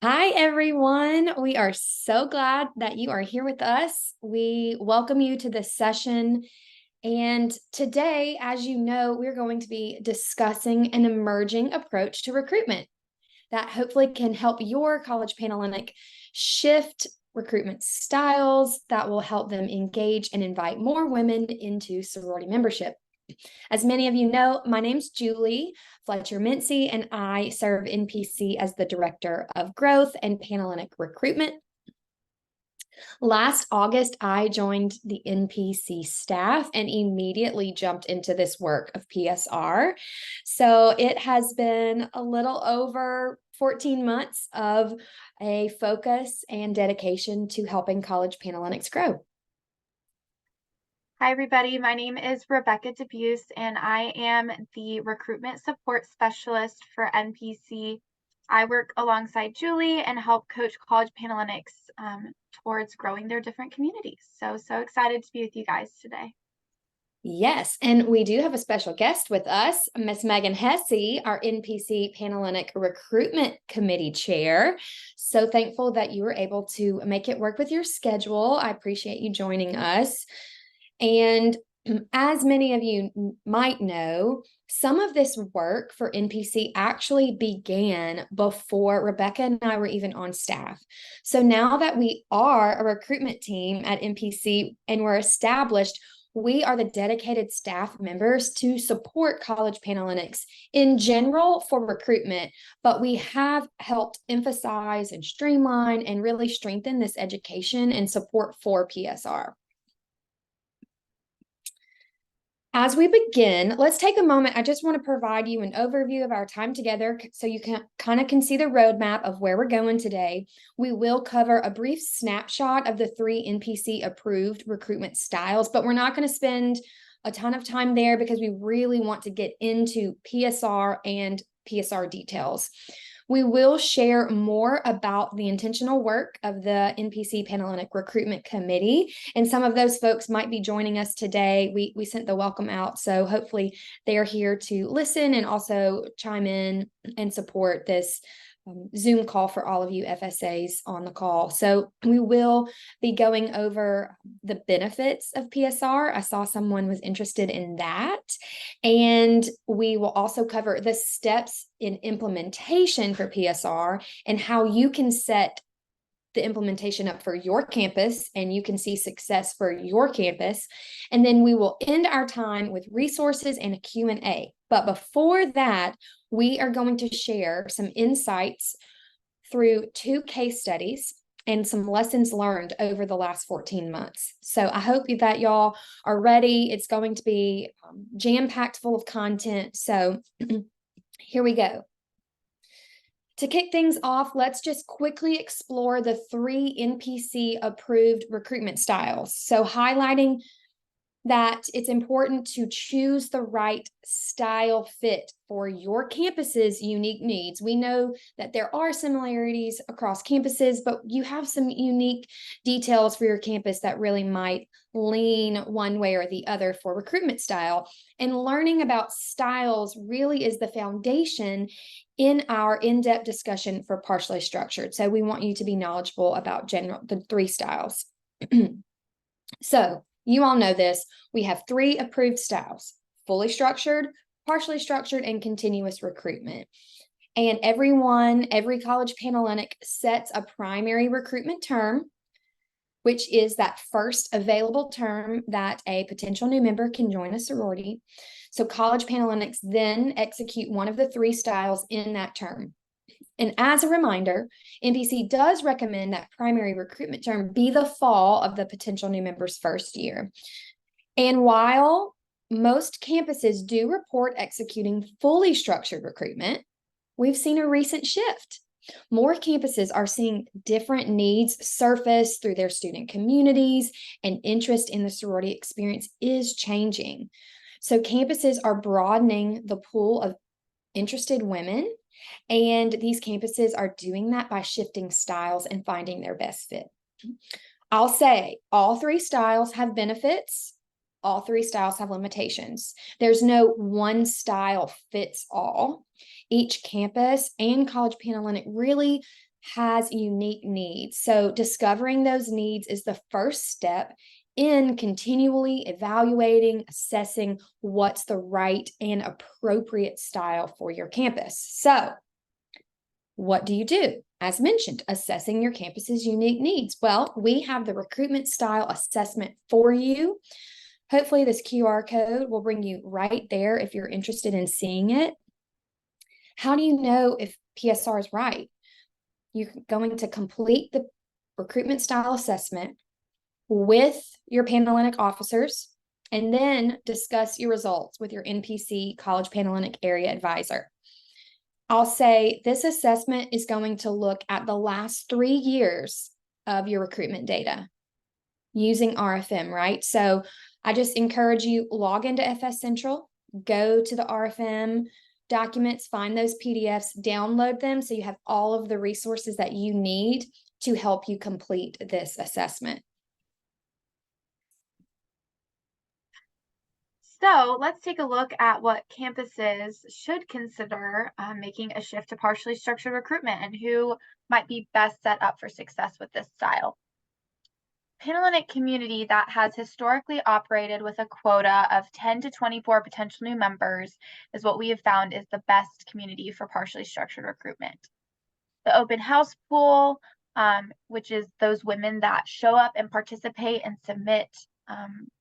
Hi, everyone. We are so glad that you are here with us. We welcome you to this session. And today, as you know, we're going to be discussing an emerging approach to recruitment that hopefully can help your College Panhellenic shift recruitment styles that will help them engage and invite more women into sorority membership. As many of you know, my name's Julie Fletcher-Mincy, and I serve NPC as the Director of Growth and Panhellenic Recruitment. Last August, I joined the NPC staff and immediately jumped into this work of PSR. So it has been a little over 14 months of a focus and dedication to helping College Panhellenics grow. Hi, everybody. My name is Rebecca Debuse, and I am the Recruitment Support Specialist for NPC. I work alongside Julie and help coach College Panhellenics towards growing their different communities. So excited to be with you guys today. Yes, and we do have a special guest with us, Miss Megan Hesse, our NPC Panhellenic Recruitment Committee Chair. So thankful that you were able to make it work with your schedule. I appreciate you joining us. And as many of you might know, some of this work for NPC actually began before Rebecca and I were even on staff. So now that we are a recruitment team at NPC and we're established, we are the dedicated staff members to support College Panhellenics in general for recruitment, but we have helped emphasize and streamline and really strengthen this education and support for PSR. As we begin, let's take a moment. I just want to provide you an overview of our time together so you can see the roadmap of where we're going today. We will cover a brief snapshot of the 3 NPC approved recruitment styles, but we're not going to spend a ton of time there because we really want to get into PSR and PSR details. We will share more about the intentional work of the NPC Panhellenic Recruitment Committee, and some of those folks might be joining us today. We sent the welcome out, so hopefully they're here to listen and also chime in and support this Zoom call for all of you FSAs on the call. So we will be going over the benefits of PSR. I saw someone was interested in that. And we will also cover the steps in implementation for PSR and how you can set the implementation up for your campus and you can see success for your campus. And then we will end our time with resources and a Q&A. But before that, we are going to share some insights through 2 case studies and some lessons learned over the last 14 months. So I hope that y'all are ready. It's going to be jam-packed full of content. So here we go. To kick things off, let's just quickly explore the 3 NPC approved recruitment styles. So highlighting that it's important to choose the right style fit for your campus's unique needs. We know that there are similarities across campuses, but you have some unique details for your campus that really might lean one way or the other for recruitment style. And learning about styles really is the foundation in our in-depth discussion for partially structured. So we want you to be knowledgeable about the 3 styles. So you all know this. We have 3 approved styles: fully structured, partially structured, and continuous recruitment. And every College Panhellenic sets a primary recruitment term, which is that first available term that a potential new member can join a sorority. So College Panhellenics then execute one of the 3 styles in that term. And as a reminder, NPC does recommend that primary recruitment term be the fall of the potential new member's first year. And while most campuses do report executing fully structured recruitment, we've seen a recent shift. More campuses are seeing different needs surface through their student communities, and interest in the sorority experience is changing. So campuses are broadening the pool of interested women, and these campuses are doing that by shifting styles and finding their best fit. I'll say all 3 styles have benefits. All 3 styles have limitations. There's no one style fits all. Each campus and College Panhellenic really has unique needs. So discovering those needs is the first step in continually evaluating, assessing what's the right and appropriate style for your campus. So what do you do? As mentioned, assessing your campus's unique needs. Well, we have the recruitment style assessment for you. Hopefully this QR code will bring you right there if you're interested in seeing it. How do you know if PSR is right? You're going to complete the recruitment style assessment with your Panhellenic officers and then discuss your results with your NPC College Panhellenic area advisor. I'll say this assessment is going to look at the last 3 years of your recruitment data using RFM, right? So I just encourage you, log into FS Central, go to the RFM documents, find those PDFs, download them so you have all of the resources that you need to help you complete this assessment. So let's take a look at what campuses should consider making a shift to partially structured recruitment and who might be best set up for success with this style. Panhellenic community that has historically operated with a quota of 10 to 24 potential new members is what we have found is the best community for partially structured recruitment. The open house pool, which is those women that show up and participate and submit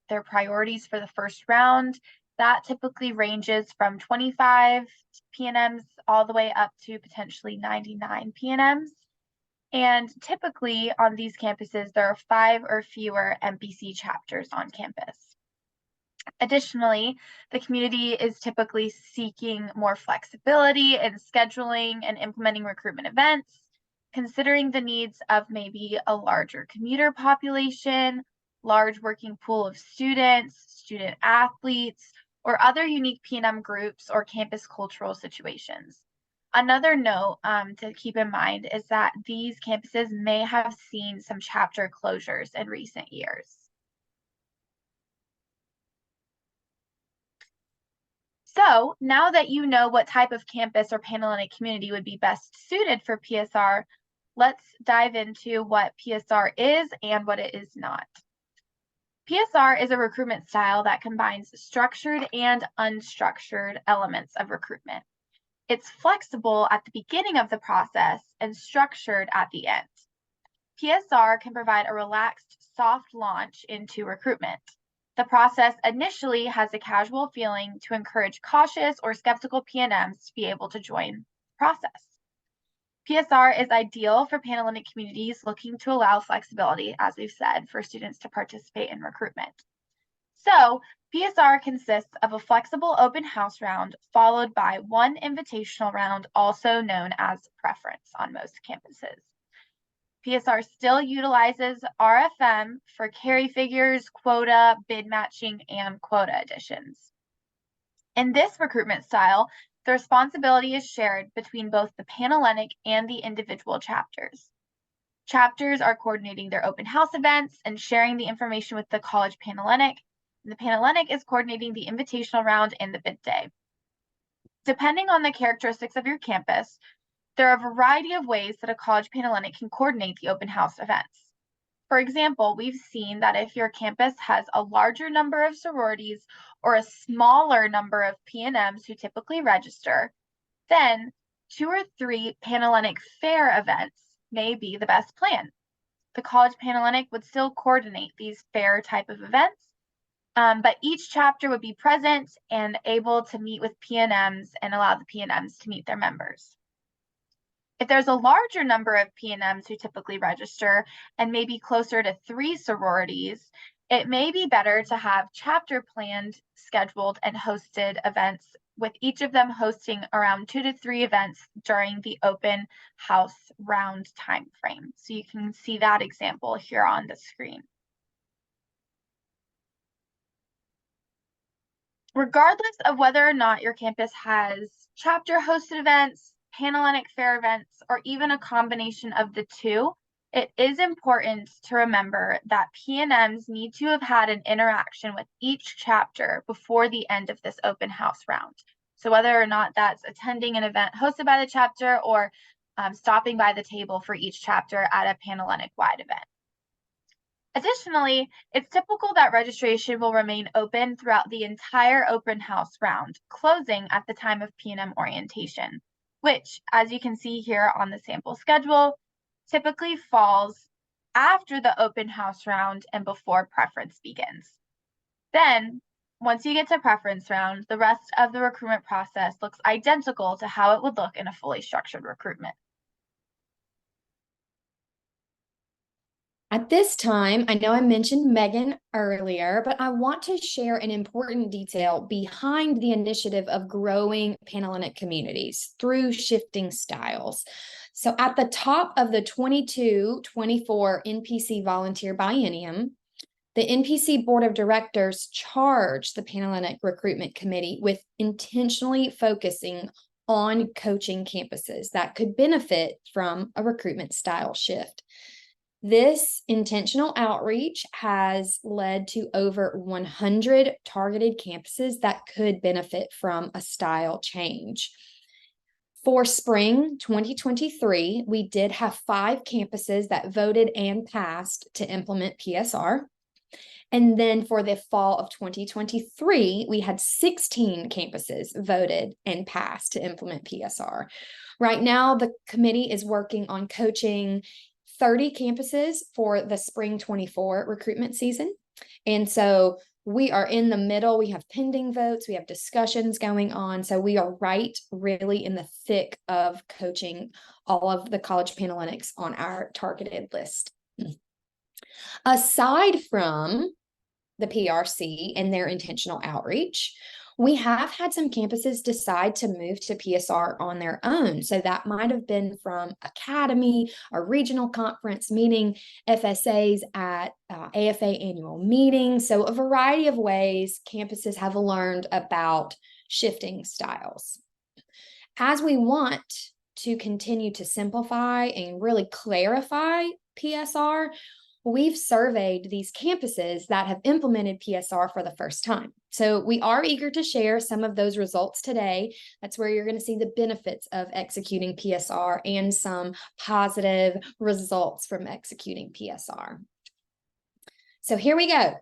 their priorities for the first round, that typically ranges from 25 PNMs all the way up to potentially 99 PNMs. And typically on these campuses, there are 5 or fewer NPC chapters on campus. Additionally, the community is typically seeking more flexibility in scheduling and implementing recruitment events, considering the needs of maybe a larger commuter population, large working pool of students, student athletes, or other unique PNM groups or campus cultural situations. Another note to keep in mind is that these campuses may have seen some chapter closures in recent years. So now that you know what type of campus or Panhellenic community would be best suited for PSR, let's dive into what PSR is and what it is not. PSR is a recruitment style that combines structured and unstructured elements of recruitment. It's flexible at the beginning of the process and structured at the end. PSR can provide a relaxed, soft launch into recruitment. The process initially has a casual feeling to encourage cautious or skeptical PNMs to be able to join the process. PSR is ideal for Panhellenic communities looking to allow flexibility, as we've said, for students to participate in recruitment. So PSR consists of a flexible open house round followed by one invitational round, also known as preference on most campuses. PSR still utilizes RFM for carry figures, quota, bid matching, and quota additions. In this recruitment style, the responsibility is shared between both the Panhellenic and the individual chapters. Chapters are coordinating their open house events and sharing the information with the College Panhellenic. The Panhellenic is coordinating the invitational round and the bid day. Depending on the characteristics of your campus, there are a variety of ways that a College Panhellenic can coordinate the open house events. For example, we've seen that if your campus has a larger number of sororities or a smaller number of PNMs who typically register, then 2 or 3 Panhellenic fair events may be the best plan. The College Panhellenic would still coordinate these fair type of events, but each chapter would be present and able to meet with PNMs and allow the PNMs to meet their members. If there's a larger number of PNMs who typically register and maybe closer to 3 sororities, it may be better to have chapter planned, scheduled, and hosted events, with each of them hosting around 2 to 3 events during the open house round time frame. So you can see that example here on the screen. Regardless of whether or not your campus has chapter hosted events, Panhellenic fair events, or even a combination of the two, it is important to remember that PNMs need to have had an interaction with each chapter before the end of this open house round. So whether or not that's attending an event hosted by the chapter or stopping by the table for each chapter at a Panhellenic-wide event. Additionally, it's typical that registration will remain open throughout the entire open house round, closing at the time of PNM orientation, which, as you can see here on the sample schedule, typically falls after the open house round and before preference begins. Then, once you get to preference round, the rest of the recruitment process looks identical to how it would look in a fully structured recruitment. At this time, I know I mentioned Megan earlier, but I want to share an important detail behind the initiative of growing Panhellenic communities through shifting styles. So at the top of the 22-24 NPC volunteer biennium, the NPC Board of Directors charged the Panhellenic Recruitment Committee with intentionally focusing on coaching campuses that could benefit from a recruitment style shift. This intentional outreach has led to over 100 targeted campuses that could benefit from a style change. For spring 2023, we did have 5 campuses that voted and passed to implement PSR. And then for the fall of 2023, we had 16 campuses voted and passed to implement PSR. Right now, the committee is working on coaching 30 campuses for the spring 24 recruitment season. And so we are in the middle. We have pending votes. We have discussions going on. So we are really in the thick of coaching all of the College Panhellenics on our targeted list. Aside from the PRC and their intentional outreach, we have had some campuses decide to move to PSR on their own. So that might have been from academy or regional conference, meeting FSAs at AFA annual meetings. So a variety of ways campuses have learned about shifting styles. As we want to continue to simplify and really clarify PSR, we've surveyed these campuses that have implemented PSR for the first time. So we are eager to share some of those results today. That's where you're going to see the benefits of executing PSR and some positive results from executing PSR. So here we go.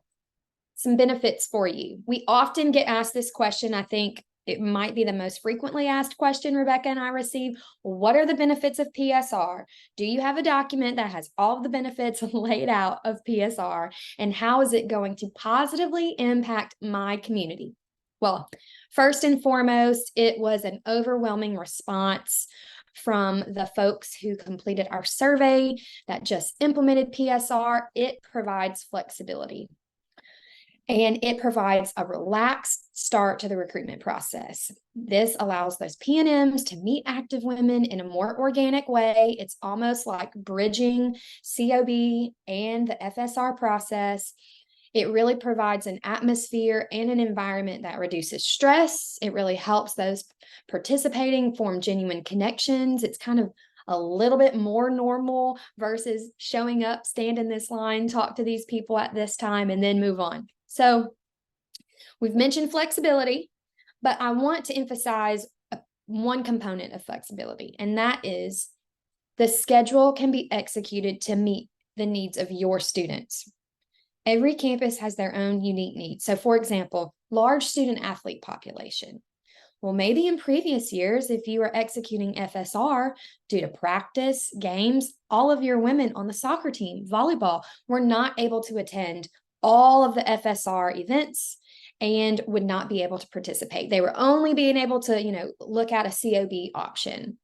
Some benefits for you. We often get asked this question. I think it might be the most frequently asked question Rebecca and I receive. What are the benefits of PSR? Do you have a document that has all of the benefits laid out of PSR? And how is it going to positively impact my community? Well, first and foremost, it was an overwhelming response from the folks who completed our survey that just implemented PSR. It provides flexibility. And it provides a relaxed start to the recruitment process. This allows those PNMs to meet active women in a more organic way. It's almost like bridging COB and the FSR process. It really provides an atmosphere and an environment that reduces stress. It really helps those participating form genuine connections. It's kind of a little bit more normal versus showing up, stand in this line, talk to these people at this time, and then move on. So we've mentioned flexibility, but I want to emphasize one component of flexibility, and that is the schedule can be executed to meet the needs of your students. Every campus has their own unique needs. So for example, large student athlete population. Well, maybe in previous years, if you were executing FSR due to practice, games, all of your women on the soccer team, volleyball, were not able to attend all of the FSR events and would not be able to participate. They were only being able to, look at a COB option.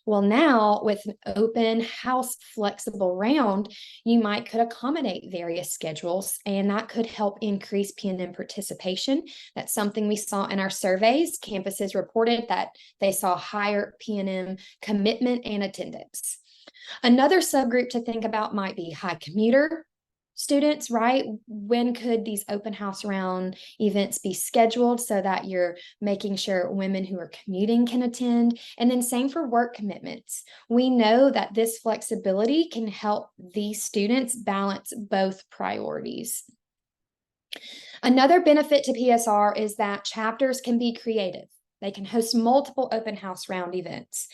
Well, now with an open house flexible round, you could accommodate various schedules, and that could help increase PNM participation. That's something we saw in our surveys. Campuses reported that they saw higher PNM commitment and attendance. Another subgroup to think about might be high commuter students, right? When could these open house round events be scheduled so that you're making sure women who are commuting can attend? And then same for work commitments. We know that this flexibility can help these students balance both priorities. Another benefit to PSR is that chapters can be creative. They can host multiple open house round events,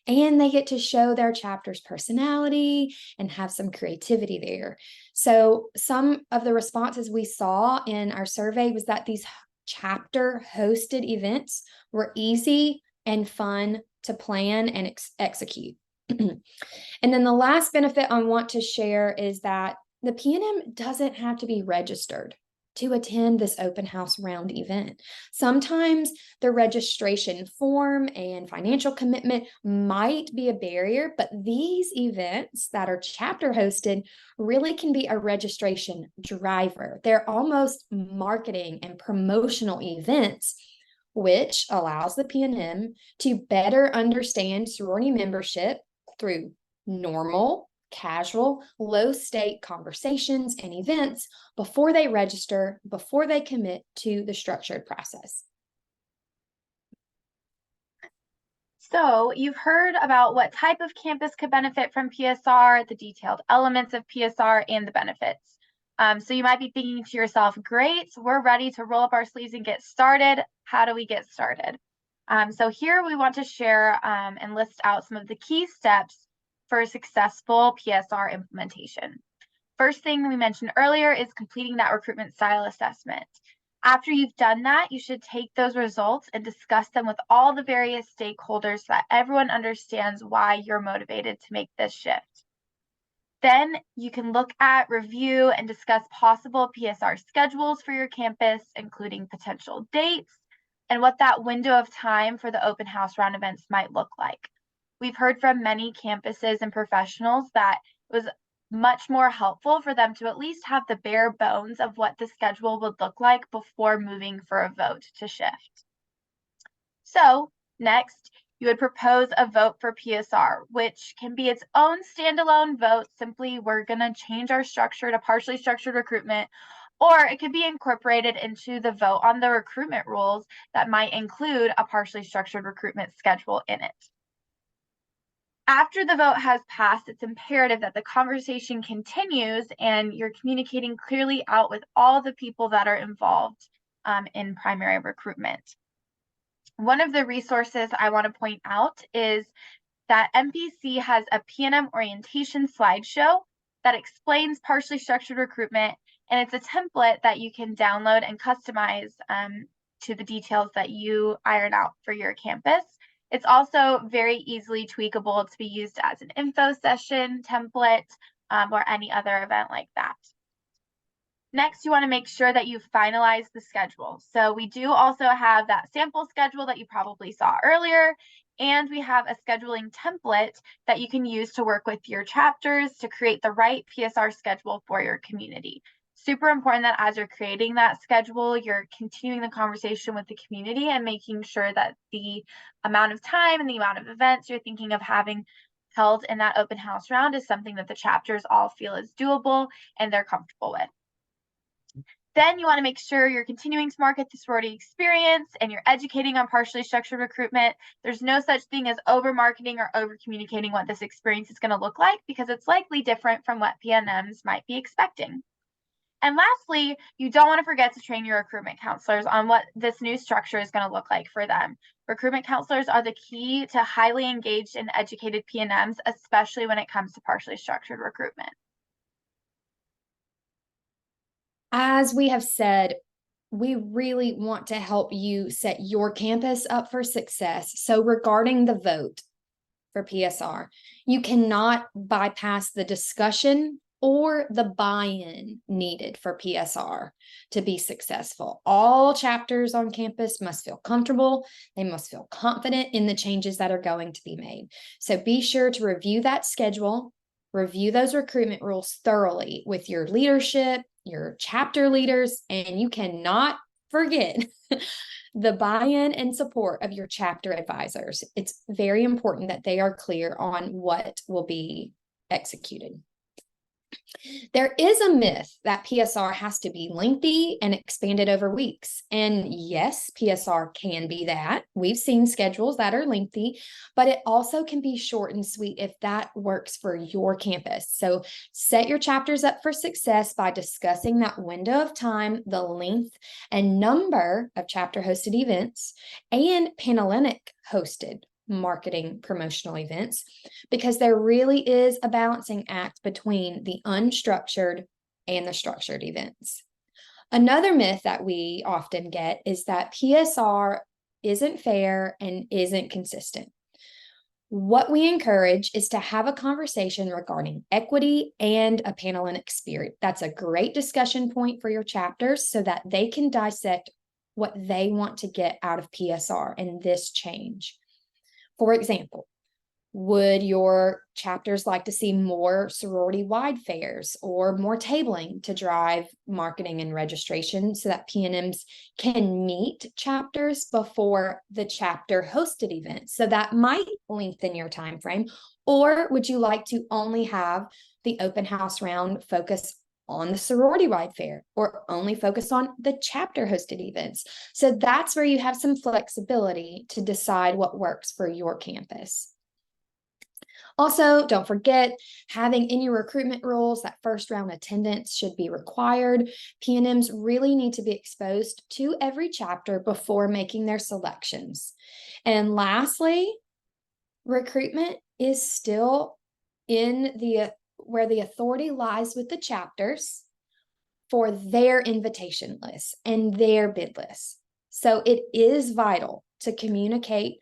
and they get to show their chapter's personality and have some creativity there. So some of the responses we saw in our survey was that these chapter hosted events were easy and fun to plan and execute. And then the last benefit I want to share is that the PNM doesn't have to be registered to attend this open house round event. Sometimes the registration form and financial commitment might be a barrier, but these events that are chapter hosted really can be a registration driver. They're almost marketing and promotional events, which allows the PNM to better understand sorority membership through normal, casual, low-stake conversations and events before they register, before they commit to the structured process. So you've heard about what type of campus could benefit from PSR, the detailed elements of PSR, and the benefits. So you might be thinking to yourself, great, we're ready to roll up our sleeves and get started. How do we get started? So here we want to share and list out some of the key steps for a successful PSR implementation. First thing we mentioned earlier is completing that recruitment style assessment. After you've done that, you should take those results and discuss them with all the various stakeholders so that everyone understands why you're motivated to make this shift. Then you can look at, review, and discuss possible PSR schedules for your campus, including potential dates and what that window of time for the open house round events might look like. We've heard from many campuses and professionals that it was much more helpful for them to at least have the bare bones of what the schedule would look like before moving for a vote to shift. So next, you would propose a vote for PSR, which can be its own standalone vote. Simply, we're going to change our structure to partially structured recruitment, or it could be incorporated into the vote on the recruitment rules that might include a partially structured recruitment schedule in it. After the vote has passed, it's imperative that the conversation continues and you're communicating clearly out with all the people that are involved in primary recruitment. One of the resources I want to point out is that MPC has a PNM orientation slideshow that explains partially structured recruitment, and it's a template that you can download and customize to the details that you iron out for your campus. It's also very easily tweakable to be used as an info session template or any other event like that. Next, you want to make sure that you finalize the schedule. So we do also have that sample schedule that you probably saw earlier, and we have a scheduling template that you can use to work with your chapters to create the right PSR schedule for your community. Super important that as you're creating that schedule, you're continuing the conversation with the community and making sure that the amount of time and the amount of events you're thinking of having held in that open house round is something that the chapters all feel is doable and they're comfortable with. Then you want to make sure you're continuing to market the sorority experience and you're educating on partially structured recruitment. There's no such thing as over marketing or over communicating what this experience is going to look like because it's likely different from what PNMs might be expecting. And lastly, you don't want to forget to train your recruitment counselors on what this new structure is going to look like for them. Recruitment counselors are the key to highly engaged and educated PNMs, especially when it comes to partially structured recruitment. As we have said, we really want to help you set your campus up for success. So regarding the vote for PSR, you cannot bypass the discussion or the buy-in needed for PSR to be successful. All chapters on campus must feel comfortable. They must feel confident in the changes that are going to be made. So be sure to review that schedule, review those recruitment rules thoroughly with your leadership, your chapter leaders, and you cannot forget the buy-in and support of your chapter advisors. It's very important that they are clear on what will be executed. There is a myth that PSR has to be lengthy and expanded over weeks. And yes, PSR can be that. We've seen schedules that are lengthy, but it also can be short and sweet if that works for your campus. So set your chapters up for success by discussing that window of time, the length and number of chapter hosted events, and Panhellenic hosted marketing promotional events, because there really is a balancing act between the unstructured and the structured events. Another myth that we often get is that PSR isn't fair and isn't consistent. What we encourage is to have a conversation regarding equity and a Panhellenic spirit. That's a great discussion point for your chapters so that they can dissect what they want to get out of PSR and this change. For example, would your chapters like to see more sorority-wide fairs or more tabling to drive marketing and registration so that PNMs can meet chapters before the chapter hosted events? So that might lengthen your time frame. Or would you like to only have the open house round focus on the sorority-wide fair or only focus on the chapter hosted events? So that's where you have some flexibility to decide what works for your campus. Also, don't forget, having in your recruitment rules that first round attendance should be required. PNMs really need to be exposed to every chapter before making their selections. And lastly, recruitment is still where the authority lies with the chapters for their invitation lists and their bid lists. So it is vital to communicate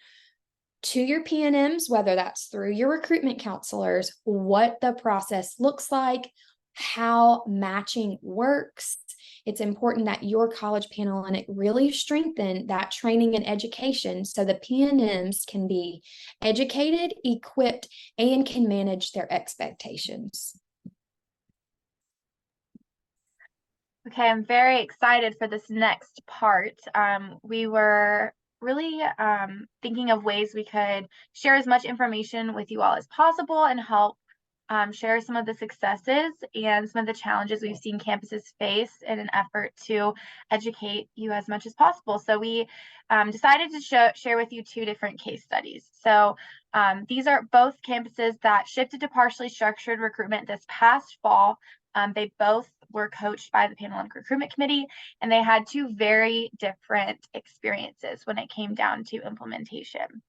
to your PNMs, whether that's through your recruitment counselors, what the process looks like, how matching works. It's important that your College Panhellenic really strengthen that training and education so the PNMs can be educated, equipped, and can manage their expectations. Okay, I'm very excited for this next part. We were really thinking of ways we could share as much information with you all as possible and help share some of the successes and some of the challenges we've seen campuses face in an effort to educate you as much as possible. So we decided to share with you two different case studies. So these are both campuses that shifted to partially structured recruitment this past fall. They both were coached by the Panhellenic Recruitment Committee, and they had two very different experiences when it came down to implementation.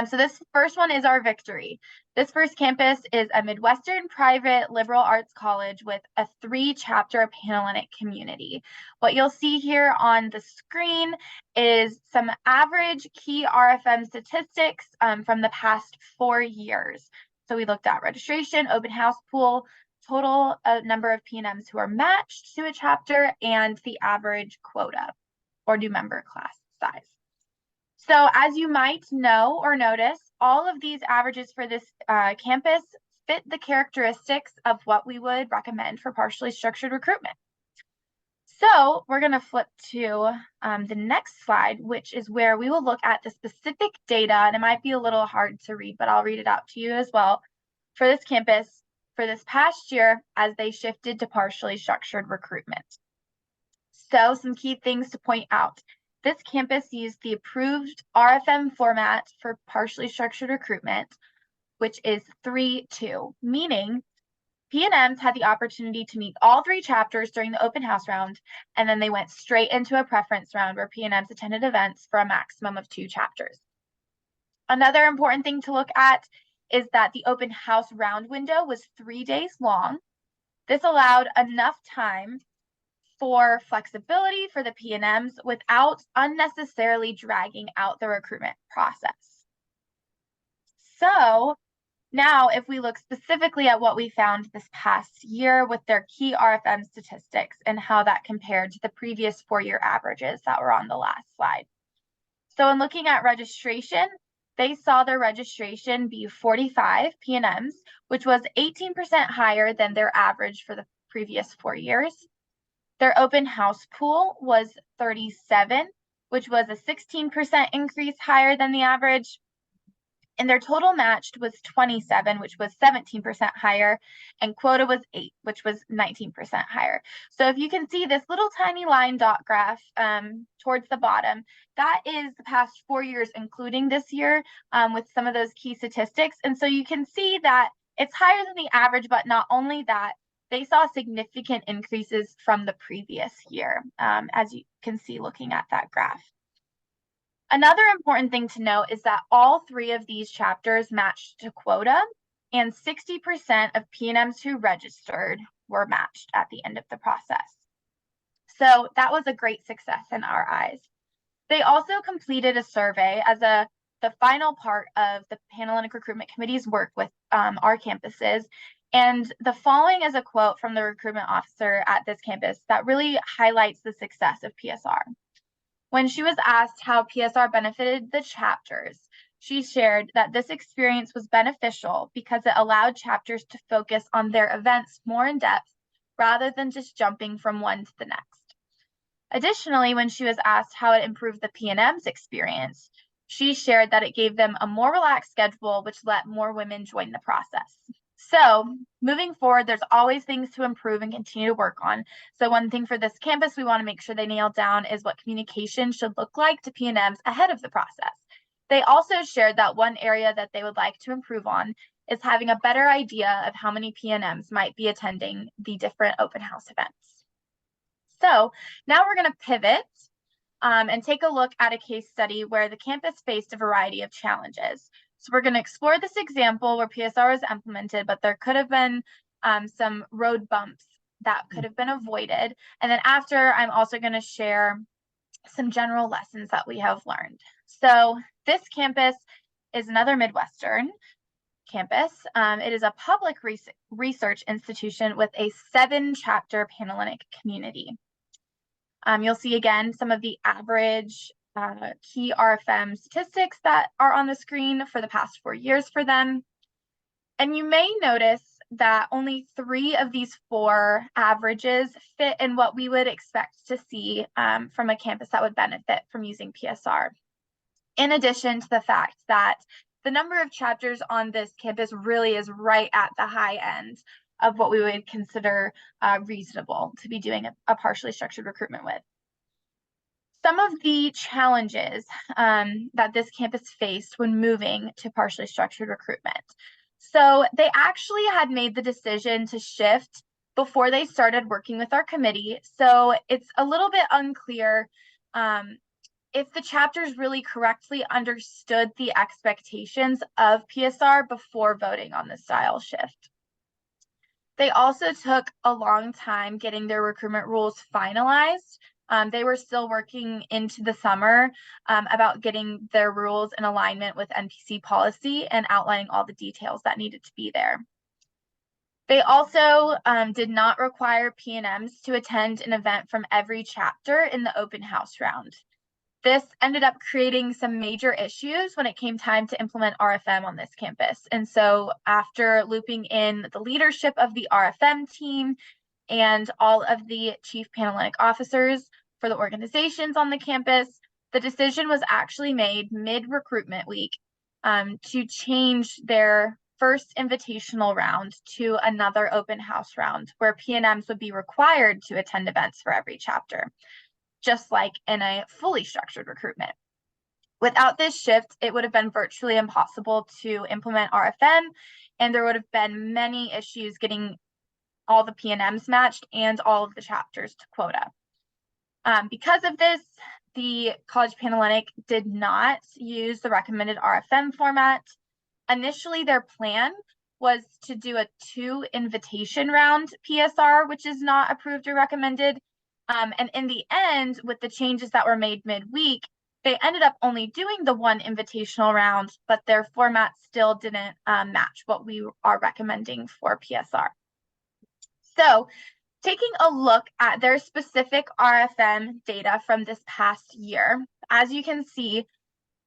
So this first one is our victory. This first campus is a Midwestern private liberal arts college with a 3-chapter Panhellenic community. What you'll see here on the screen is some average key RFM statistics from the past 4 years. So we looked at registration, open house pool, total number of PNMs who are matched to a chapter, and the average quota or new member class size. So as you might know or notice, all of these averages for this campus fit the characteristics of what we would recommend for partially structured recruitment. So we're going to flip to the next slide, which is where we will look at the specific data, and it might be a little hard to read, but I'll read it out to you as well, for this campus for this past year as they shifted to partially structured recruitment. So some key things to point out. This campus used the approved RFM format for partially structured recruitment, which is 3-2, meaning PNMs had the opportunity to meet all 3 chapters during the open house round, and then they went straight into a preference round where PNMs attended events for a maximum of 2 chapters. Another important thing to look at is that the open house round window was 3 days long. This allowed enough time for flexibility for the PNMs without unnecessarily dragging out the recruitment process. So now if we look specifically at what we found this past year with their key RFM statistics and how that compared to the previous 4-year averages that were on the last slide. So in looking at registration, they saw their registration be 45 PNMs, which was 18% higher than their average for the previous 4 years. Their open house pool was 37, which was a 16% increase higher than the average. And their total matched was 27, which was 17% higher, and quota was 8, which was 19% higher. So if you can see this little tiny line dot graph towards the bottom, that is the past 4 years, including this year, with some of those key statistics. And so you can see that it's higher than the average, but not only that, they saw significant increases from the previous year, as you can see looking at that graph. Another important thing to note is that all 3 of these chapters matched to quota, and 60% of PNMs who registered were matched at the end of the process. So that was a great success in our eyes. They also completed a survey as the final part of the Panhellenic Recruitment Committee's work with our campuses. And the following is a quote from the recruitment officer at this campus that really highlights the success of PSR. When she was asked how PSR benefited the chapters, she shared that this experience was beneficial because it allowed chapters to focus on their events more in depth rather than just jumping from one to the next. Additionally, when she was asked how it improved the PNM's experience, she shared that it gave them a more relaxed schedule, which let more women join the process. So moving forward, there's always things to improve and continue to work on. So one thing for this campus we want to make sure they nail down is what communication should look like to PNMs ahead of the process. They also shared that one area that they would like to improve on is having a better idea of how many PNMs might be attending the different open house events. So now we're going to pivot and take a look at a case study where the campus faced a variety of challenges. So we're going to explore this example where PSR was implemented, but there could have been some road bumps that could have been avoided. And then after, I'm also going to share some general lessons that we have learned. So this campus is another Midwestern campus. It is a public research institution with a 7-chapter Panhellenic community. You'll see again some of the average key RFM statistics that are on the screen for the past 4 years for them. And you may notice that only 3 of these 4 averages fit in what we would expect to see from a campus that would benefit from using PSR. In addition to the fact that the number of chapters on this campus really is right at the high end of what we would consider reasonable to be doing a partially structured recruitment with. Some of the challenges that this campus faced when moving to partially structured recruitment. So they actually had made the decision to shift before they started working with our committee. So it's a little bit unclear if the chapters really correctly understood the expectations of PSR before voting on the style shift. They also took a long time getting their recruitment rules finalized. They were still working into the summer about getting their rules in alignment with NPC policy and outlining all the details that needed to be there. They also did not require PNMs to attend an event from every chapter in the open house round. This ended up creating some major issues when it came time to implement RFM on this campus. And so after looping in the leadership of the RFM team and all of the chief Panhellenic officers for the organizations on the campus, the decision was actually made mid-recruitment week to change their first invitational round to another open house round where PNMs would be required to attend events for every chapter, just like in a fully structured recruitment. Without this shift, it would have been virtually impossible to implement RFM, and there would have been many issues getting all the PNMs matched and all of the chapters to quota. Because of this, the College Panhellenic did not use the recommended RFM format. Initially, their plan was to do a 2 invitation round PSR, which is not approved or recommended. And in the end, with the changes that were made midweek, they ended up only doing the 1 invitational round, but their format still didn't match what we are recommending for PSR. So taking a look at their specific RFM data from this past year, as you can see,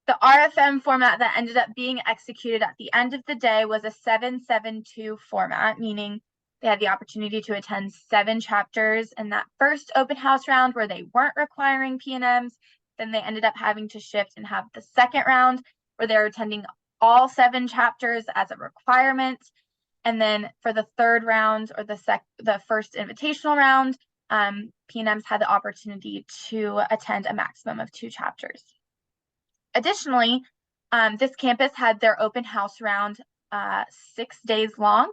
the RFM format that ended up being executed at the end of the day was a 7-7-2 format, meaning they had the opportunity to attend 7 chapters in that first open house round where they weren't requiring PNMs. Then they ended up having to shift and have the second round where they're attending all 7 chapters as a requirement. And then for the third round, or the first invitational round, PNMs had the opportunity to attend a maximum of 2 chapters. Additionally, this campus had their open house round 6 days long,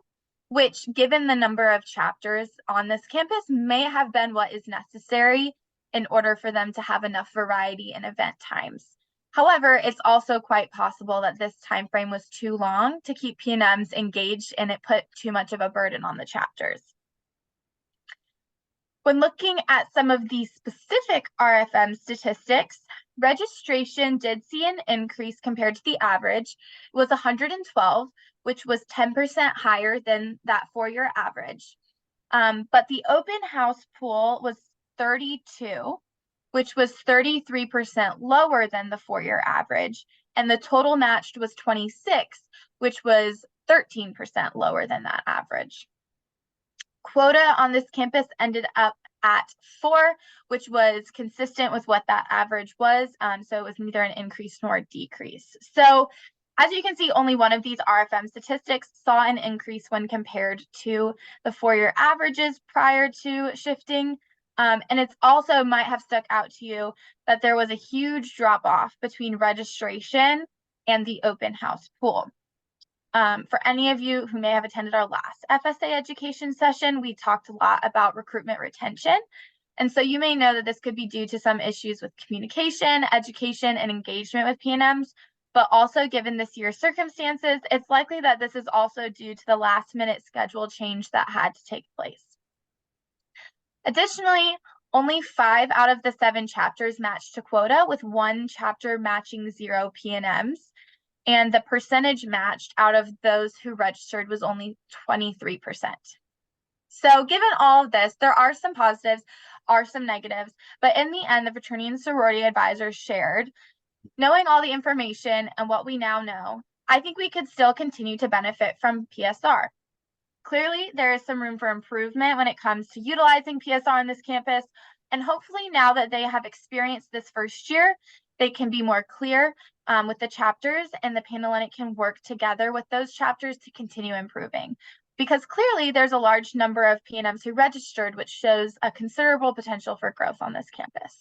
which, given the number of chapters on this campus, may have been what is necessary in order for them to have enough variety in event times. However, it's also quite possible that this time frame was too long to keep PNMs engaged, and it put too much of a burden on the chapters. When looking at some of the specific RFM statistics, registration did see an increase compared to the average. It was 112, which was 10% higher than that 4-year average. But the open house pool was 32, which was 33% lower than the 4-year average. And the total matched was 26, which was 13% lower than that average. Quota on this campus ended up at 4, which was consistent with what that average was. So it was neither an increase nor a decrease. So as you can see, only one of these RFM statistics saw an increase when compared to the 4-year averages prior to shifting. And it's also might have stuck out to you that there was a huge drop off between registration and the open house pool. For any of you who may have attended our last FSA education session, we talked a lot about recruitment retention. And so you may know that this could be due to some issues with communication, education, and engagement with PNMs, but also given this year's circumstances, it's likely that this is also due to the last minute schedule change that had to take place. Additionally, only 5 out of the 7 chapters matched to quota, with 1 chapter matching 0 PNMs. And the percentage matched out of those who registered was only 23%. So given all of this, there are some positives, are some negatives, but in the end, the fraternity and sorority advisors shared, knowing all the information and what we now know, I think we could still continue to benefit from PSR. Clearly, there is some room for improvement when it comes to utilizing PSR on this campus, and hopefully now that they have experienced this first year, they can be more clear with the chapters, and the Panhellenic can work together with those chapters to continue improving. Because clearly there's a large number of PNMs who registered, which shows a considerable potential for growth on this campus.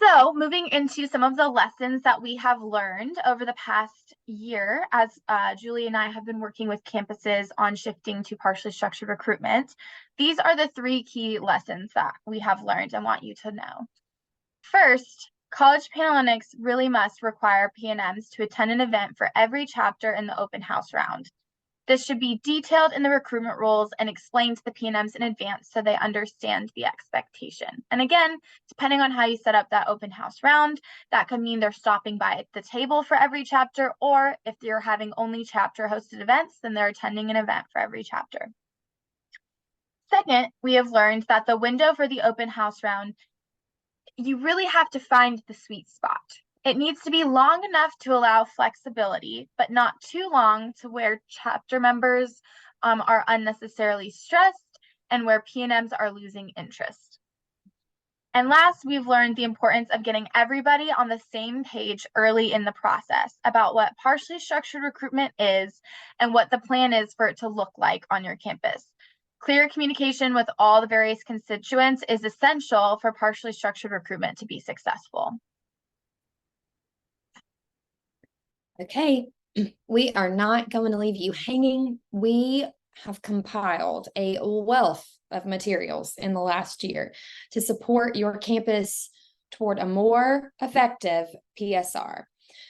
So moving into some of the lessons that we have learned over the past year, as Julie and I have been working with campuses on shifting to partially structured recruitment, these are the 3 key lessons that we have learned and want you to know. First, College Panhellenics really must require PNMs to attend an event for every chapter in the open house round. This should be detailed in the recruitment rules and explained to the PNMs in advance so they understand the expectation. And again, depending on how you set up that open house round, that could mean they're stopping by at the table for every chapter, or if you're having only chapter hosted events, then they're attending an event for every chapter. Second, we have learned that the window for the open house round, you really have to find the sweet spot. It needs to be long enough to allow flexibility, but not too long to where chapter members are unnecessarily stressed and where PNMs are losing interest. And last, we've learned the importance of getting everybody on the same page early in the process about what partially structured recruitment is and what the plan is for it to look like on your campus. Clear communication with all the various constituents is essential for partially structured recruitment to be successful. Okay, we are not going to leave you hanging. We have compiled a wealth of materials in the last year to support your campus toward a more effective PSR.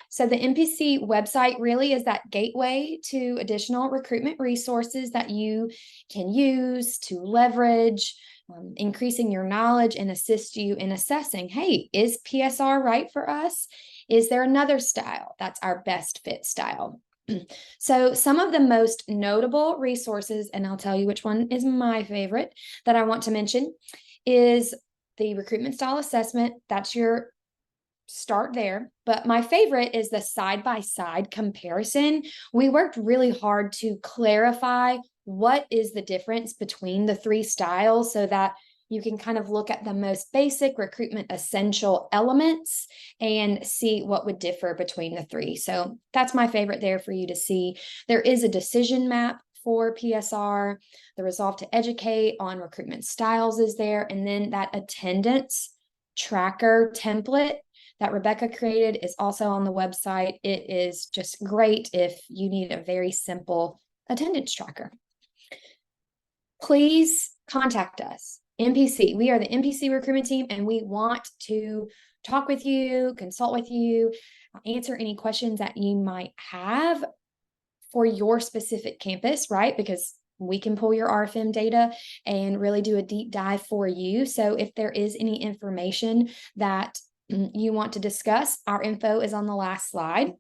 So the NPC website really is that gateway to additional recruitment resources that you can use to leverage, increasing your knowledge and assist you in assessing, hey, is PSR right for us? Is there another style that's our best fit style? So some of the most notable resources, and I'll tell you which one is my favorite that I want to mention, is the recruitment style assessment. That's your start there. But my favorite is the side-by-side comparison. We worked really hard to clarify what is the difference between the 3 styles so that You can kind of look at the most basic recruitment essential elements and see what would differ between the three. So that's my favorite there for you to see. There is a decision map for PSR. The resolve to educate on recruitment styles is there. And then that attendance tracker template that Rebecca created is also on the website. It is just great if you need a very simple attendance tracker. Please contact us. NPC. We are the NPC recruitment team, and we want to talk with you, consult with you, answer any questions that you might have for your specific campus, right? Because we can pull your RFM data and really do a deep dive for you. So if there is any information that you want to discuss, our info is on the last slide.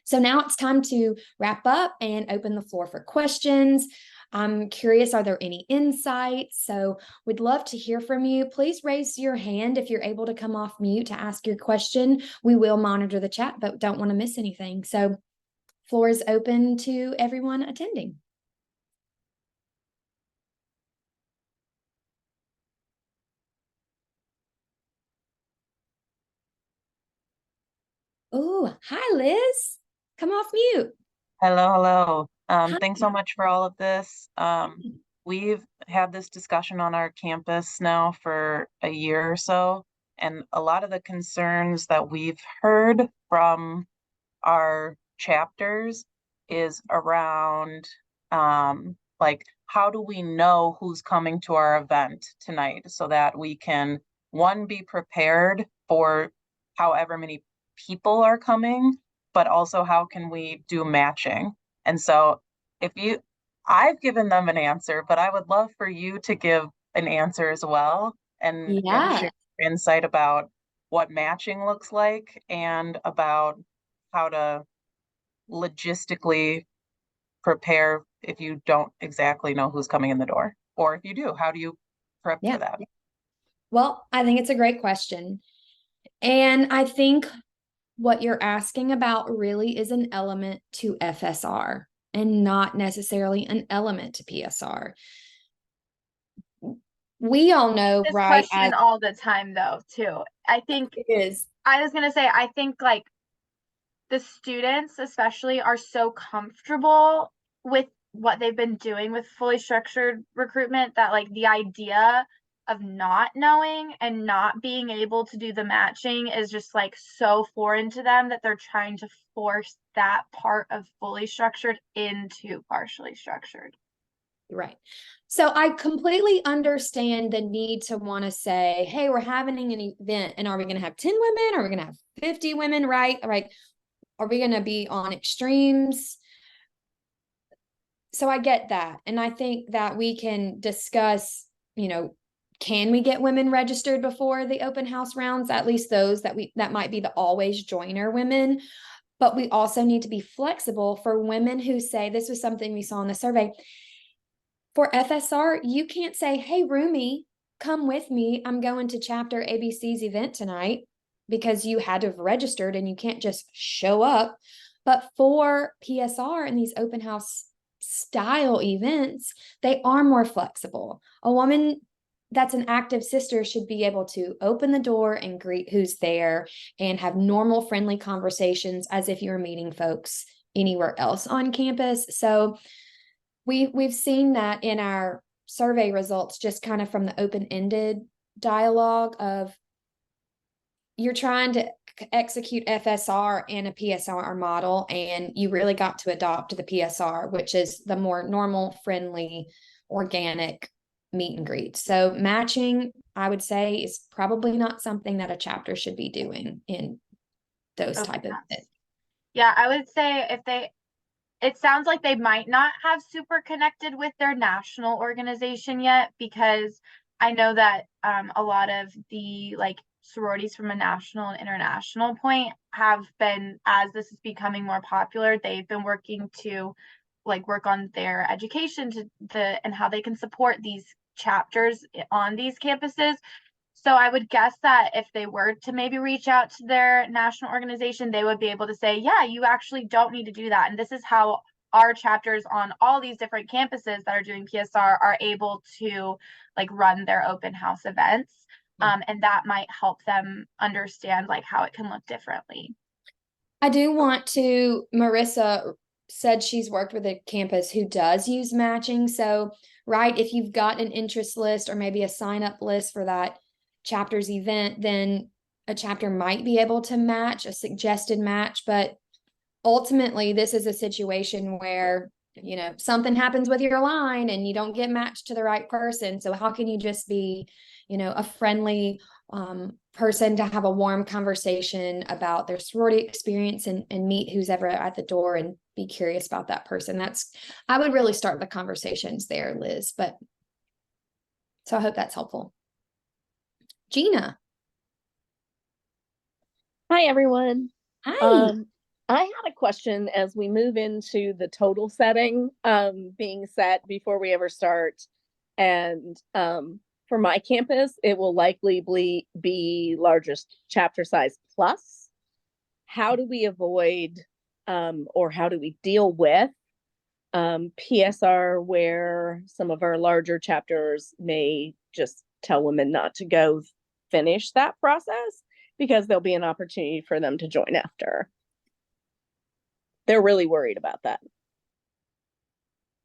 So now it's time to wrap up and open the floor for questions. I'm curious, are there any insights? So we'd love to hear from you. Please raise your hand if you're able to come off mute to ask your question. We will monitor the chat, but don't want to miss anything. So floor is open to everyone attending. Oh, hi, Liz. Come off mute. Hello, hello. Hi. Thanks so much for all of this. We've had this discussion on our campus now for a year or so, and a lot of the concerns that we've heard from our chapters is around like, how do we know who's coming to our event tonight so that we can, one, be prepared for however many people are coming, but also how can we do matching? And so I've given them an answer, but I would love for you to give an answer as well and share insight about what matching looks like and about how to logistically prepare if you don't exactly know who's coming in the door, or if you do, how do you prep for that? Well, I think it's a great question. And I think what you're asking about really is an element to FSR and not necessarily an element to PSR. We all know, this right? Question all the time, though, too. I think it is. I was gonna say, I think like the students, especially, are so comfortable with what they've been doing with fully structured recruitment that like the idea of not knowing and not being able to do the matching is just like so foreign to them that they're trying to force that part of fully structured into partially structured. Right. So I completely understand the need to want to say, hey, we're having an event, and are we going to have 10 women? Are we going to have 50 women? Right. Right. Are we going to be on extremes? So I get that. And I think that we can discuss, can we get women registered before the open house rounds? At least those that might be the always joiner women. But we also need to be flexible for women who say, this was something we saw in the survey. For FSR, you can't say, hey, roomie, come with me. I'm going to chapter ABC's event tonight, because you had to have registered and you can't just show up. But for PSR and these open house style events, they are more flexible. A woman that's an active sister should be able to open the door and greet who's there and have normal, friendly conversations as if you were meeting folks anywhere else on campus. So we've seen that in our survey results, just kind of from the open-ended dialogue of you're trying to execute FSR in a PSR model, and you really got to adopt the PSR, which is the more normal, friendly, organic meet and greet. So matching, I would say, is probably not something that a chapter should be doing in those type of things. Yeah, I would say it sounds like they might not have super connected with their national organization yet, because I know that a lot of the like sororities from a national and international point have been, as this is becoming more popular, they've been working to like work on their education and how they can support these chapters on these campuses. So I would guess that if they were to maybe reach out to their national organization, they would be able to say, yeah, you actually don't need to do that. And this is how our chapters on all these different campuses that are doing PSR are able to like run their open house events. And that might help them understand like how it can look differently. I do want to, Marissa said she's worked with a campus who does use matching. So, right, if you've got an interest list or maybe a sign up list for that chapter's event, then a chapter might be able to match a suggested match. But ultimately, this is a situation where, you know, something happens with your line and you don't get matched to the right person. So, how can you just be, you know, a friendly person to have a warm conversation about their sorority experience and meet who's ever at the door and be curious about that person? I would really start the conversations there, Liz. But so I hope that's helpful. Gina. Hi, everyone. Hi. I had a question as we move into the total setting being set before we ever start. And for my campus, it will likely be largest chapter size plus. How do we avoid or how do we deal with PSR where some of our larger chapters may just tell women not to go finish that process because there'll be an opportunity for them to join after? They're really worried about that.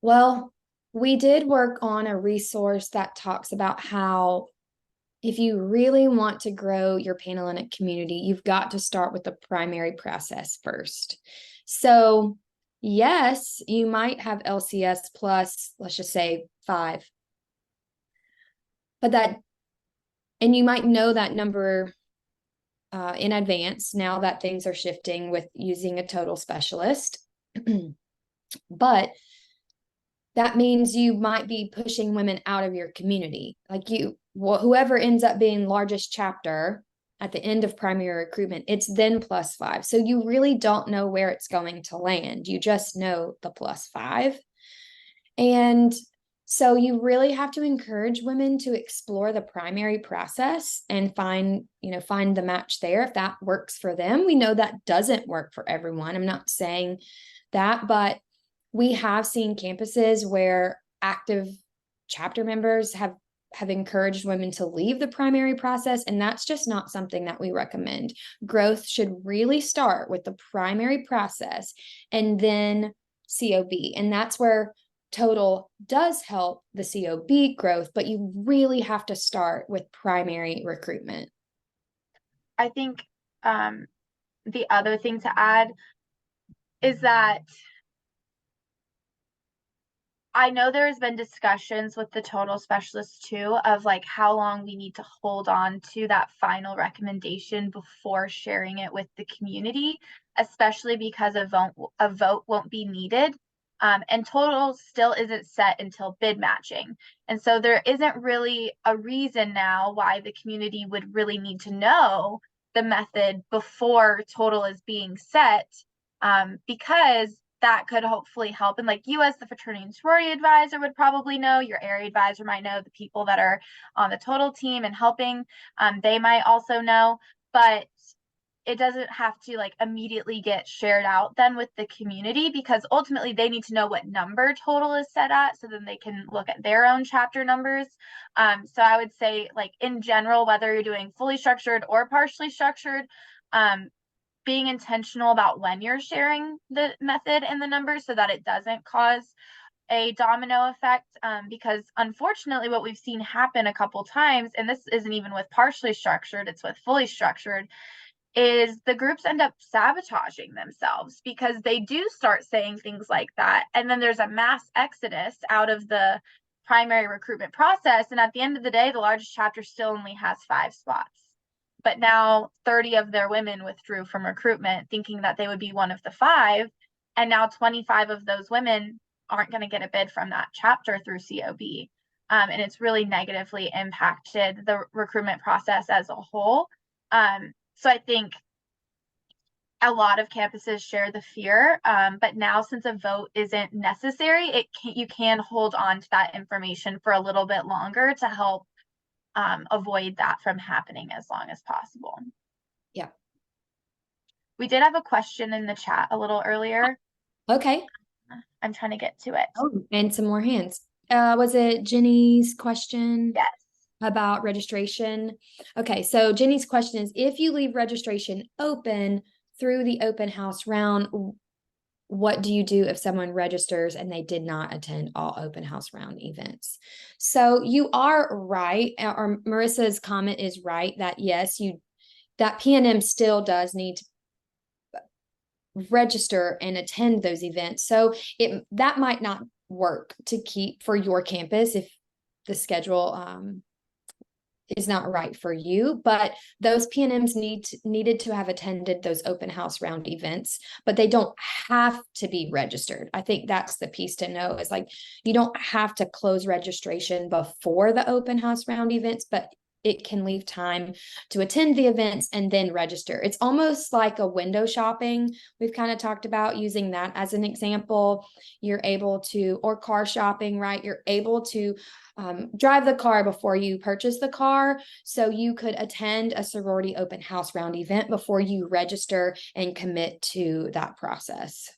Well, we did work on a resource that talks about how if you really want to grow your Panhellenic community, you've got to start with the primary process first. So yes, you might have LCS plus, let's just say 5. But and you might know that number in advance now that things are shifting with using a total specialist. But that means you might be pushing women out of your community. Like whoever ends up being largest chapter at the end of primary recruitment, it's then +5. So you really don't know where it's going to land. You just know the +5. And so you really have to encourage women to explore the primary process and find the match there if that works for them. We know that doesn't work for everyone. I'm not saying that, but we have seen campuses where active chapter members have encouraged women to leave the primary process, and that's just not something that we recommend. Growth should really start with the primary process and then COB, and that's where total does help the COB growth, but you really have to start with primary recruitment. I think the other thing to add is that I know there has been discussions with the total specialist too of like how long we need to hold on to that final recommendation before sharing it with the community, especially because a vote won't be needed. And total still isn't set until bid matching. And so there isn't really a reason now why the community would really need to know the method before total is being set, because that could hopefully help. And like you as the fraternity and sorority advisor would probably know, your area advisor might know, the people that are on the total team and helping, they might also know, but it doesn't have to like immediately get shared out then with the community, because ultimately they need to know what number total is set at so then they can look at their own chapter numbers. So I would say like in general, whether you're doing fully structured or partially structured, being intentional about when you're sharing the method and the numbers so that it doesn't cause a domino effect, because unfortunately what we've seen happen a couple times, and this isn't even with partially structured, it's with fully structured, is the groups end up sabotaging themselves because they do start saying things like that, and then there's a mass exodus out of the primary recruitment process, and at the end of the day the largest chapter still only has 5 spots. But now 30 of their women withdrew from recruitment thinking that they would be one of the 5. And now 25 of those women aren't going to get a bid from that chapter through COB. And it's really negatively impacted the recruitment process as a whole. So I think a lot of campuses share the fear, but now since a vote isn't necessary, you can hold on to that information for a little bit longer to help avoid that from happening as long as possible. Yeah. We did have a question in the chat a little earlier. Okay. I'm trying to get to it. Oh, and some more hands. Was it Jenny's question? Yes. About registration? Okay, so Jenny's question is, if you leave registration open through the open house round, what do you do if someone registers and they did not attend all open house round events? So you are right, or Marissa's comment is right, that yes, that PNM still does need to register and attend those events. So that might not work to keep for your campus if the schedule is not right for you, but those PNMs needed to have attended those open house round events, but they don't have to be registered. I think that's the piece to know, is like, you don't have to close registration before the open house round events, but it can leave time to attend the events and then register. It's almost like a window shopping. We've kind of talked about using that as an example. You're able to, or car shopping, right? You're able to drive the car before you purchase the car. So you could attend a sorority open house round event before you register and commit to that process.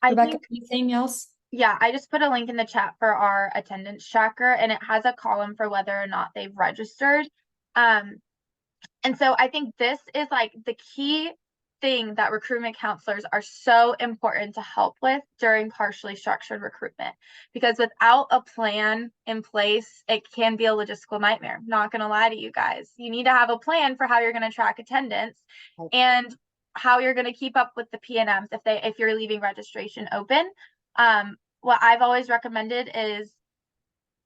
Rebecca, anything else? Yeah, I just put a link in the chat for our attendance tracker, and it has a column for whether or not they've registered. And so I think this is like the key thing that recruitment counselors are so important to help with during partially structured recruitment, because without a plan in place, it can be a logistical nightmare. Not going to lie to you guys. You need to have a plan for how you're going to track attendance and how you're going to keep up with the PNMs if you're leaving registration open. What I've always recommended is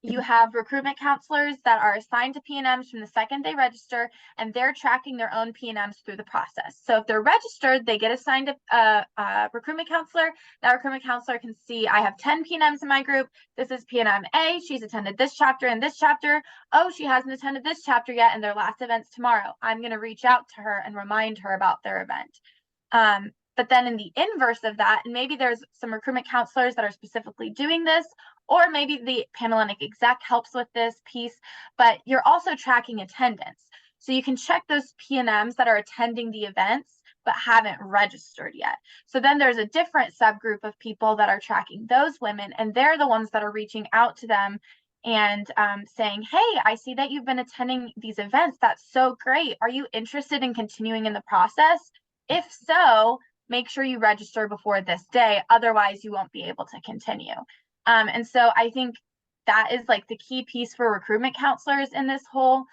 you have recruitment counselors that are assigned to PNMs from the second they register, and they're tracking their own PNMs through the process. So if they're registered, they get assigned a recruitment counselor. That recruitment counselor can see, I have 10 PNMs in my group. This is PNM A. She's attended this chapter and this chapter. Oh, she hasn't attended this chapter yet, and their last event's tomorrow. I'm going to reach out to her and remind her about their event. But then in the inverse of that, and maybe there's some recruitment counselors that are specifically doing this, or maybe the Panhellenic exec helps with this piece, but you're also tracking attendance. So you can check those PNMs that are attending the events, but haven't registered yet. So then there's a different subgroup of people that are tracking those women, and they're the ones that are reaching out to them and saying, hey, I see that you've been attending these events. That's so great. Are you interested in continuing in the process? If so, make sure you register before this day. Otherwise, you won't be able to continue. And so I think that is like the key piece for recruitment counselors in this whole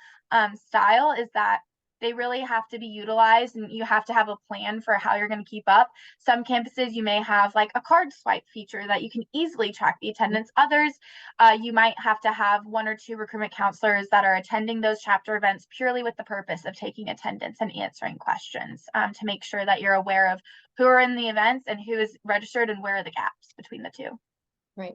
style, is that they really have to be utilized, and you have to have a plan for how you're going to keep up. Some campuses, you may have like a card swipe feature that you can easily track the attendance. Others, you might have to have 1 or 2 recruitment counselors that are attending those chapter events purely with the purpose of taking attendance and answering questions, to make sure that you're aware of who are in the events and who is registered and where are the gaps between the two. Right.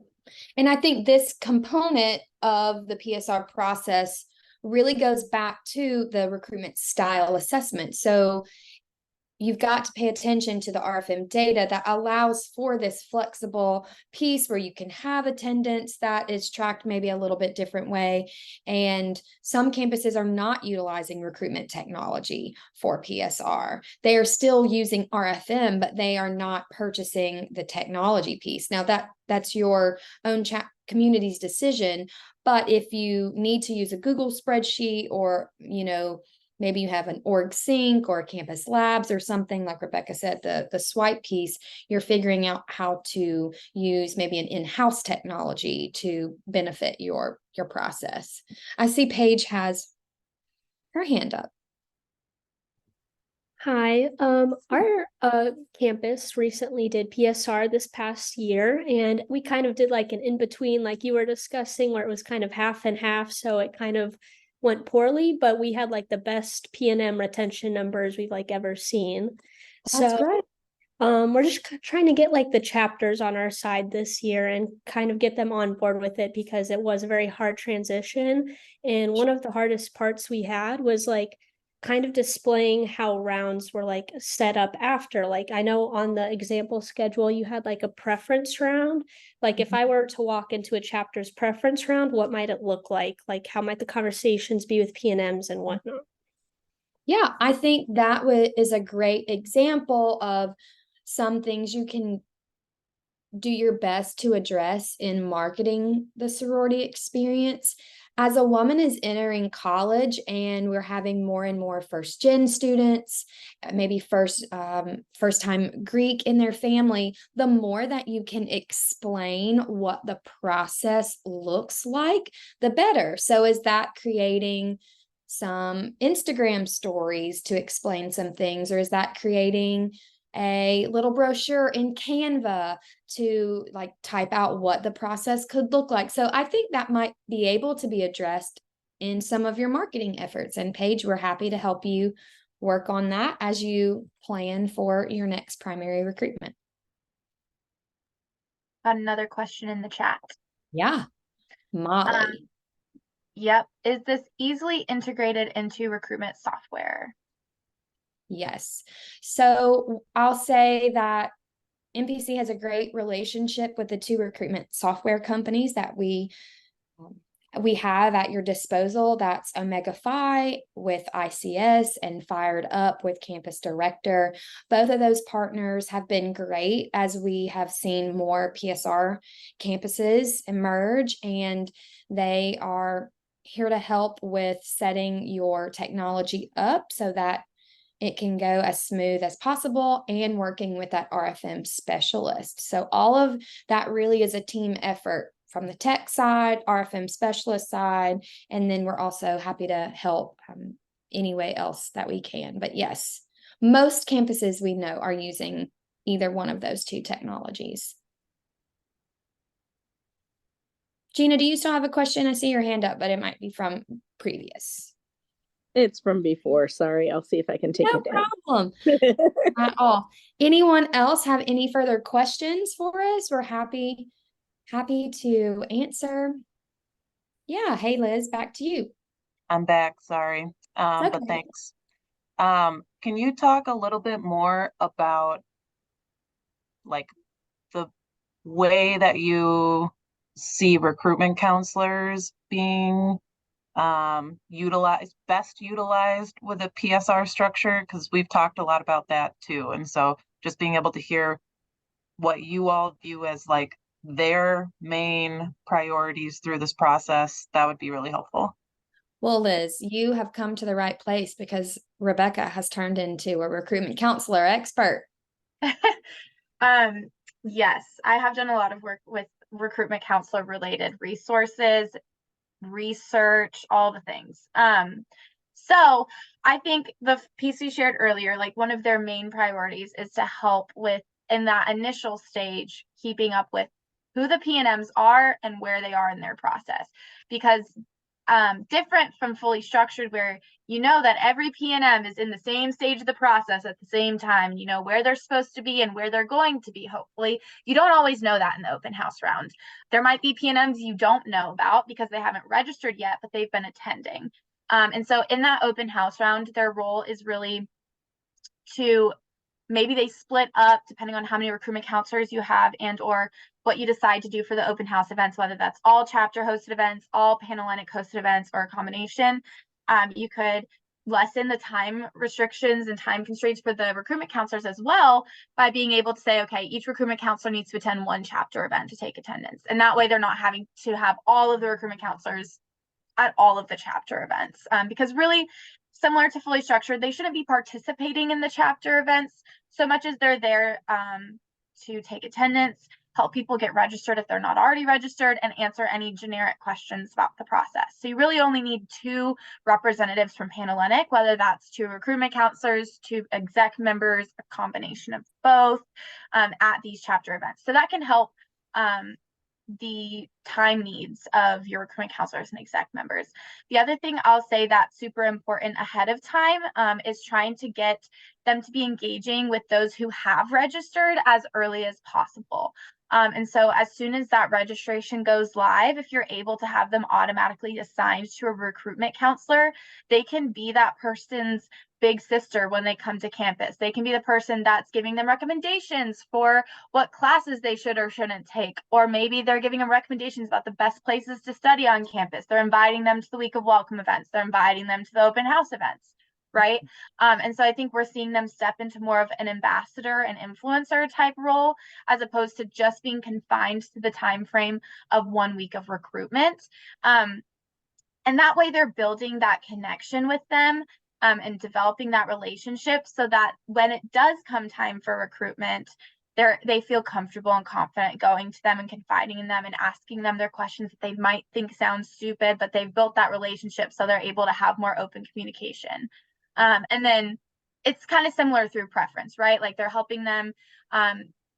And I think this component of the PSR process really goes back to the recruitment style assessment. So you've got to pay attention to the RFM data that allows for this flexible piece where you can have attendance that is tracked maybe a little bit different way. And some campuses are not utilizing recruitment technology for PSR. They are still using RFM, but they are not purchasing the technology piece. Now that's your own community's decision. But if you need to use a Google spreadsheet, or, maybe you have an org sync or campus labs or something, like Rebecca said, the swipe piece, you're figuring out how to use maybe an in-house technology to benefit your process. I see Paige has her hand up. Hi, our campus recently did PSR this past year, and we kind of did like an in-between, like you were discussing, where it was kind of half and half, so it kind of went poorly, but we had like the best PNM retention numbers we've like ever seen. That's great. We're just trying to get like the chapters on our side this year and kind of get them on board with it, because it was a very hard transition. And one of the hardest parts we had was like kind of displaying how rounds were like set up after. Like, I know on the example schedule, you had like a preference round. Like if I were to walk into a chapter's preference round, what might it look like? Like how might the conversations be with PNMs and whatnot? Yeah, I think that is a great example of some things you can do your best to address in marketing the sorority experience. As a woman is entering college and we're having more and more first gen students, maybe first time Greek in their family, the more that you can explain what the process looks like, the better. So is that creating some Instagram stories to explain some things, or is that creating a little brochure in Canva to like type out what the process could look like? So I think that might be able to be addressed in some of your marketing efforts. And Paige, we're happy to help you work on that as you plan for your next primary recruitment. Got another question in the chat. Yeah, Molly. Yep. Is this easily integrated into recruitment software? Yes. So I'll say that NPC has a great relationship with the 2 recruitment software companies that we have at your disposal. That's Omega Phi with ICS and Fired Up with Campus Director. Both of those partners have been great as we have seen more PSR campuses emerge, and they are here to help with setting your technology up so that it can go as smooth as possible, and working with that RFM specialist. So all of that really is a team effort from the tech side, RFM specialist side, and then we're also happy to help any way else that we can. But yes, most campuses we know are using either one of those 2 technologies. Gina, do you still have a question? I see your hand up, but it might be from previous. It's from before. Sorry, I'll see if I can take No it down. problem at all. Anyone else have any further questions for us? We're happy to answer. Yeah. Hey, Liz, back to you. I'm back, sorry. But Okay. thanks. Can you talk a little bit more about like the way that you see recruitment counselors being best utilized with a PSR structure? Because we've talked a lot about that too. And so just being able to hear what you all view as like their main priorities through this process, that would be really helpful. Well, Liz, you have come to the right place because Rebecca has turned into a recruitment counselor expert. Yes, I have done a lot of work with recruitment counselor related resources, research, all the things. So I think the piece we shared earlier, like one of their main priorities is to help with, in that initial stage, keeping up with who the PNMs are and where they are in their process. Because different from fully structured, where you know that every PNM is in the same stage of the process at the same time, you know where they're supposed to be and where they're going to be, hopefully. You don't always know that in the open house round. There might be PNMs you don't know about because they haven't registered yet, but they've been attending. And so in that open house round, their role is really to, maybe they split up depending on how many recruitment counselors you have and or what you decide to do for the open house events, whether that's all chapter hosted events, all Panhellenic hosted events, or a combination. You could lessen the time restrictions and time constraints for the recruitment counselors as well by being able to say, okay, each recruitment counselor needs to attend 1 chapter event to take attendance. And that way they're not having to have all of the recruitment counselors at all of the chapter events. Because really, similar to fully structured, they shouldn't be participating in the chapter events so much as they're there to take attendance, help people get registered if they're not already registered, and answer any generic questions about the process. So you really only need 2 representatives from Panhellenic, whether that's 2 recruitment counselors, 2 exec members, a combination of both, at these chapter events. So that can help the time needs of your recruitment counselors and exec members. The other thing I'll say that's super important ahead of time is trying to get them to be engaging with those who have registered as early as possible. And so as soon as that registration goes live, if you're able to have them automatically assigned to a recruitment counselor, they can be that person's big sister when they come to campus. They can be the person that's giving them recommendations for what classes they should or shouldn't take. Or maybe they're giving them recommendations about the best places to study on campus. They're inviting them to the week of welcome events. They're inviting them to the open house events. right? And so I think we're seeing them step into more of an ambassador and influencer type role, as opposed to just being confined to the time frame of 1 week of recruitment. And that way they're building that connection with them, and developing that relationship, so that when it does come time for recruitment, they feel comfortable and confident going to them and confiding in them and asking them their questions that they might think sound stupid, but they've built that relationship, so they're able to have more open communication. And then it's kind of similar through preference, right? Like they're helping them.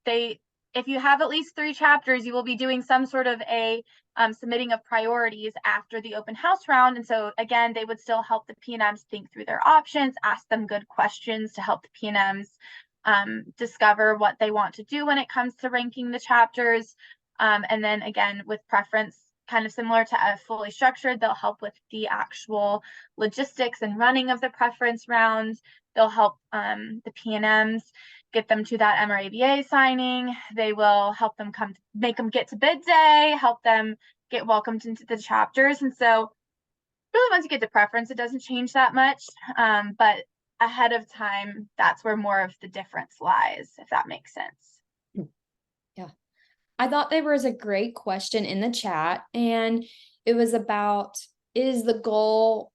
If you have at least 3 chapters, you will be doing some sort of a submitting of priorities after the open house round. And so again, they would still help the PNMs think through their options, ask them good questions to help the PNMs discover what they want to do when it comes to ranking the chapters. And then again, with preference, kind of similar to a fully structured, they'll help with the actual logistics and running of the preference rounds. They'll help the PNMs get them to that MRABA signing. They will help them make them get to bid day, help them get welcomed into the chapters. And so really once you get to preference, it doesn't change that much. But ahead of time, that's where more of the difference lies, if that makes sense. Yeah. I thought there was a great question in the chat, and it was about, is the goal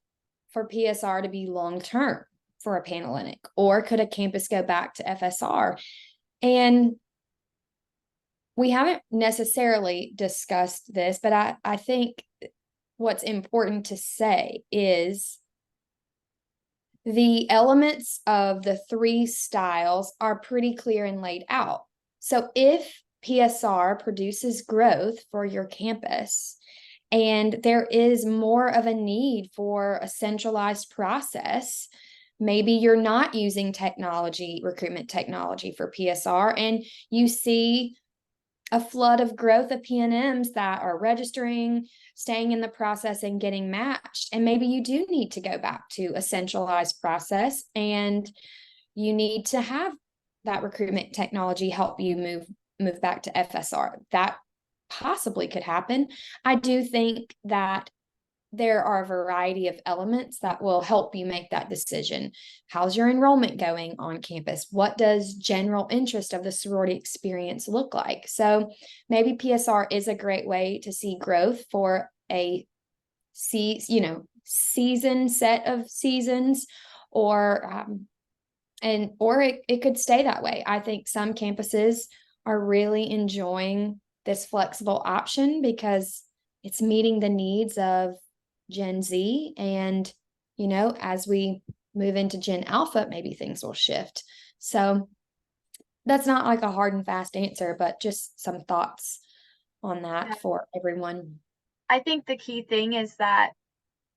for PSR to be long-term for a Panhellenic, or could a campus go back to FSR? And we haven't necessarily discussed this, but I think what's important to say is the elements of the 3 styles are pretty clear and laid out. So if PSR produces growth for your campus, and there is more of a need for a centralized process, maybe you're not using recruitment technology for PSR, and you see a flood of growth of PNMs that are registering, staying in the process, and getting matched. And maybe you do need to go back to a centralized process, and you need to have that recruitment technology help you move back to FSR. That possibly could happen. I do think that there are a variety of elements that will help you make that decision. How's your enrollment going on campus? What does general interest of the sorority experience look like? So maybe PSR is a great way to see growth for a season set of seasons, or it could stay that way. I think some campuses are really enjoying this flexible option because it's meeting the needs of Gen Z, and as we move into Gen Alpha, maybe things will shift. So that's not like a hard and fast answer, but just some thoughts on that for everyone. I think the key thing is that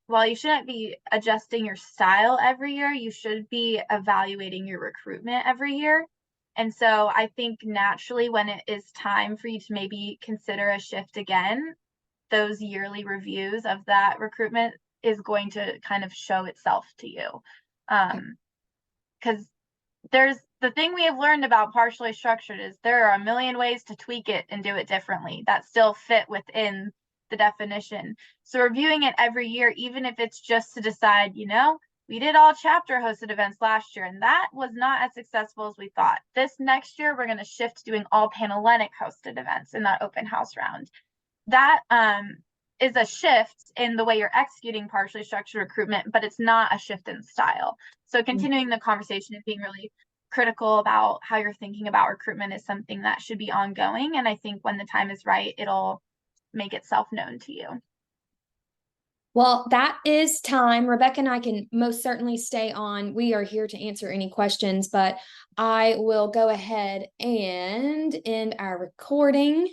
while you shouldn't be adjusting your style every year, you should be evaluating your recruitment every year. And so I think naturally when it is time for you to maybe consider a shift again, those yearly reviews of that recruitment is going to kind of show itself to you. Because there's the thing we have learned about partially structured is there are a million ways to tweak it and do it differently that still fit within the definition. So reviewing it every year, even if it's just to decide, we did all chapter hosted events last year and that was not as successful as we thought. This next year, we're going to shift to doing all Panhellenic hosted events in that open house round. That is a shift in the way you're executing partially structured recruitment, but it's not a shift in style. So continuing the conversation and being really critical about how you're thinking about recruitment is something that should be ongoing. And I think when the time is right, it'll make itself known to you. Well, that is time. Rebecca and I can most certainly stay on. We are here to answer any questions, but I will go ahead and end our recording.